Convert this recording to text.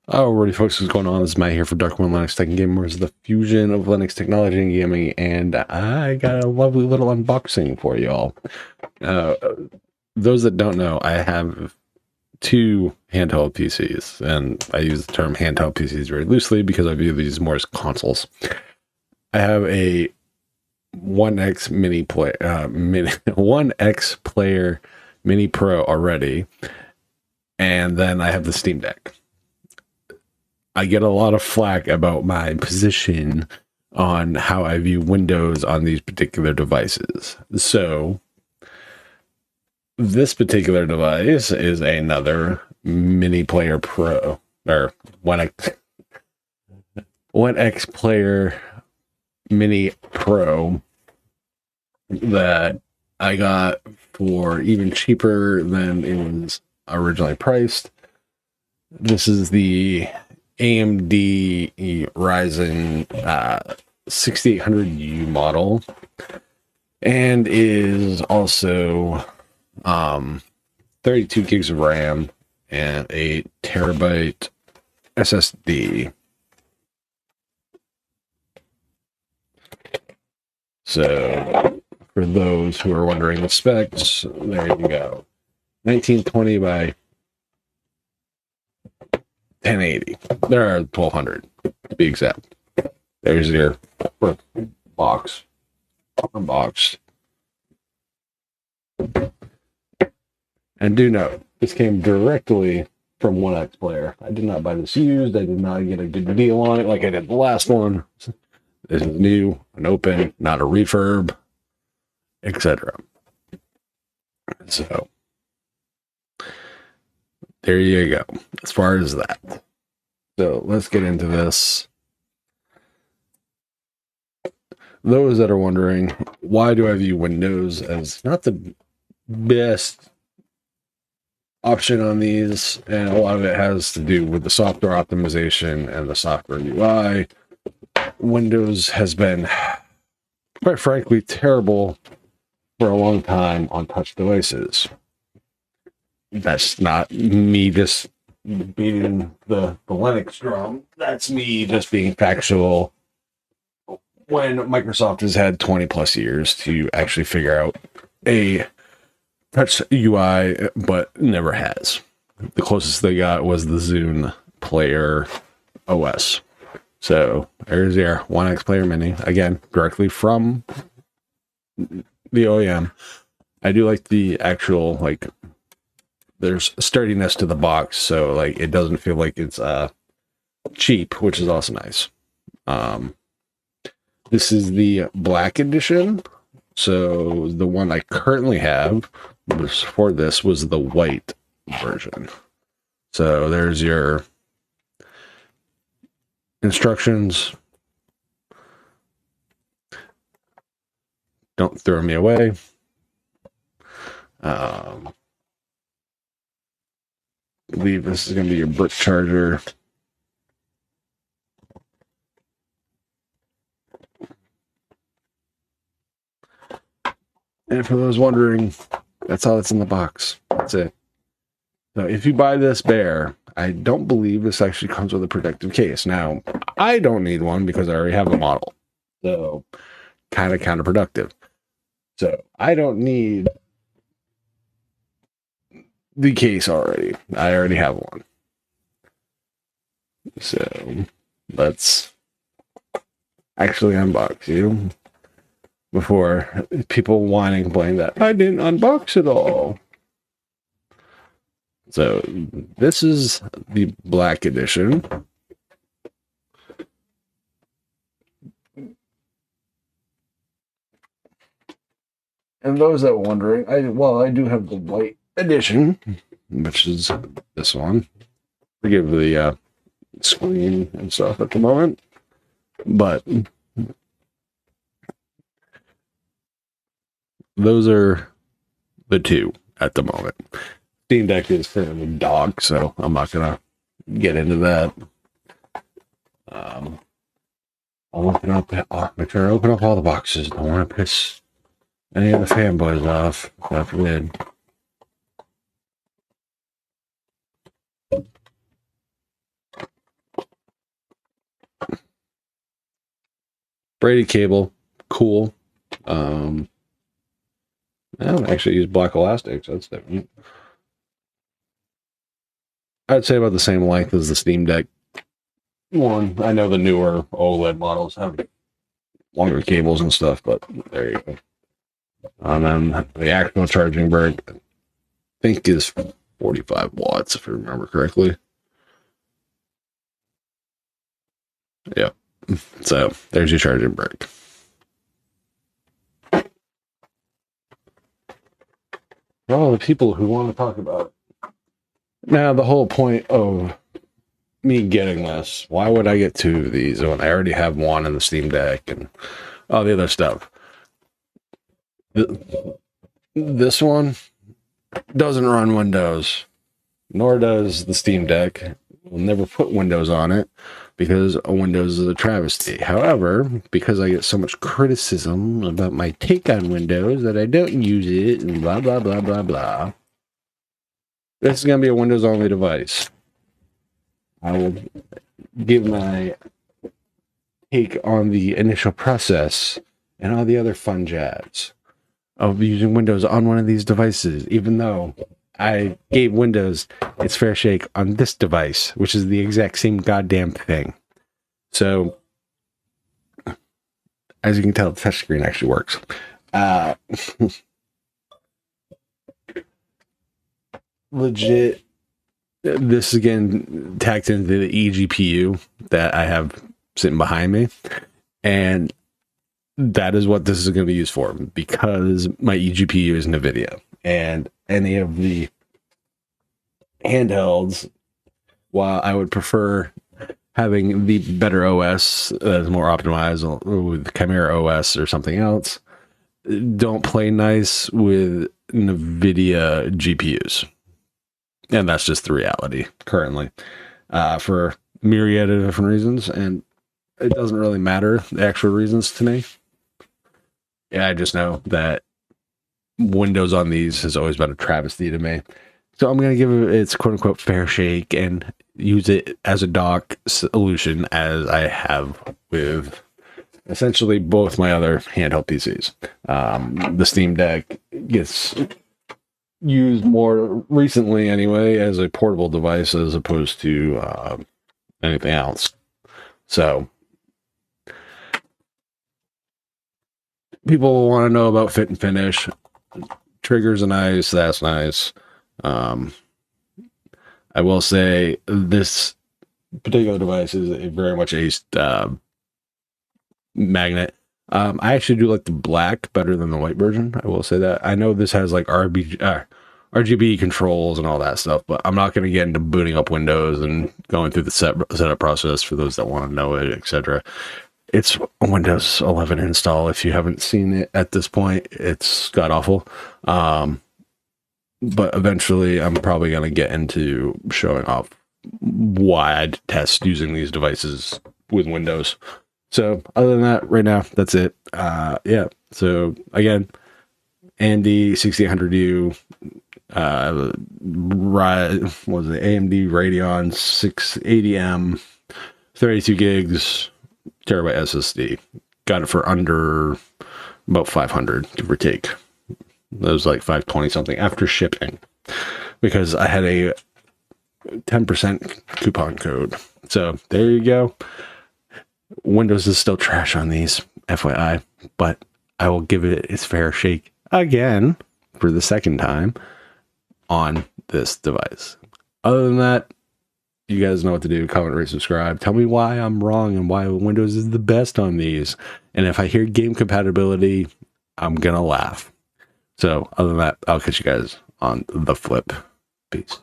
Alrighty, folks, what's going on? This is Matt here for Dark One Linux Tech and Gamers, the fusion of Linux technology and gaming, and I got a lovely little unboxing for y'all. Uh, those that don't know, I have two handheld PCs, and I use the term handheld PCs very loosely because I view these more as consoles. I have a ONEXPLAYER Mini Pro already, and then I have the Steam Deck. I get a lot of flack about my position on how I view Windows on these particular devices. So this particular device is another Mini Player Pro, or ONEXPLAYER Mini Pro, that I got for even cheaper than it was originally priced. This is the AMD Ryzen 6800U model, and is also 32 gigs of RAM and a terabyte SSD. So for those who are wondering the specs, there you go. 1920 by 1080. There are 1200 to be exact. There's your box. Unboxed. And do note, this came directly from ONEXPLAYER. I did not buy this used. I did not get a good deal on it like I did the last one. This is new, an open, not a refurb, etc. So there you go, as far as that. So let's get into this. Those that are wondering, why do I view Windows as not the best option on these? And a lot of it has to do with the software optimization and the software UI. Windows has been, quite frankly, terrible for a long time on touch devices. That's not me just beating the Linux drum. That's me just being factual. When Microsoft has had 20 plus years to actually figure out a touch UI, but never has. The closest they got was the Zune Player OS. So there's your ONEXPLAYER Mini, again, directly from the OEM. I do like the actual, like, there's sturdiness to the box, so like it doesn't feel like it's cheap, which is also nice. This is the black edition. So the one I currently have for this was the white version. So there's your instructions. Don't throw me away. I believe this is going to be your brick charger. And for those wondering, that's all that's in the box. That's it. So if you buy this bare, I don't believe this actually comes with a protective case. Now, I don't need one because I already have a model. So, kind of counterproductive. So, I don't need the case already. I already have one. So, let's actually unbox you before people whine and complain that I didn't unbox it all. So this is the black edition. And those that were wondering, I do have the white edition, which is this one. Forgive the screen and stuff at the moment, but those are the two at the moment. Steam Deck is fairly dog, so I'm not gonna get into that. I'll open up. Make sure I open up all the boxes. Don't want to piss any of the fanboys off. God forbid. braided cable, cool. I don't actually use black elastics. That's different. I'd say about the same length as the Steam Deck one. I know the newer OLED models have longer cables and stuff, but there you go. And then the actual charging brick, I think, is 45 watts, if I remember correctly. Yeah. So there's your charging brick. For all the people who want to talk about it. Now, the whole point of me getting this, why would I get two of these when I already have one in the Steam Deck and all the other stuff? This one doesn't run Windows, nor does the Steam Deck. We'll never put Windows on it because Windows is a travesty. However, because I get so much criticism about my take on Windows that I don't use it and blah, blah, blah, blah, blah, this is going to be a Windows-only device. I will give my take on the initial process and all the other fun jazz of using Windows on one of these devices, even though I gave Windows its fair shake on this device, which is the exact same goddamn thing. So, as you can tell, the touchscreen actually works. Legit, this again tacked into the eGPU that I have sitting behind me, and that is what this is going to be used for, because my eGPU is NVIDIA, and any of the handhelds, while I would prefer having the better OS that is more optimized with Chimera OS or something else, don't play nice with NVIDIA GPUs. And that's just the reality currently, for myriad of different reasons, and it doesn't really matter the actual reasons to me. Yeah, I just know that Windows on these has always been a travesty to me. So I'm going to give it its quote-unquote fair shake and use it as a dock solution as I have with essentially both my other handheld PCs. The Steam Deck gets used more recently anyway as a portable device as opposed to anything else. So people want to know about fit and finish. Triggers are nice. That's nice. I will say this particular device is very much a magnet. I actually do like the black better than the white version. I will say that. I know this has like RGB controls and all that stuff, but I'm not going to get into booting up Windows and going through the setup process for those that want to know it, etc. It's a Windows 11 install. If you haven't seen it at this point, it's god awful. But eventually I'm probably going to get into showing off why I detest using these devices with Windows. So other than that, right now, that's it. Yeah. So again, Andy 6800U, what was it? AMD Radeon 680M, 32 gigs, terabyte SSD. Got it for under about 500, give or take. That was like 520 something after shipping, because I had a 10% coupon code. So there you go. Windows is still trash on these, FYI, but I will give it its fair shake again for the second time on this device. Other than that, you guys know what to do. Comment, rate, subscribe. Tell me why I'm wrong and why Windows is the best on these. And if I hear game compatibility, I'm going to laugh. So other than that, I'll catch you guys on the flip. Peace.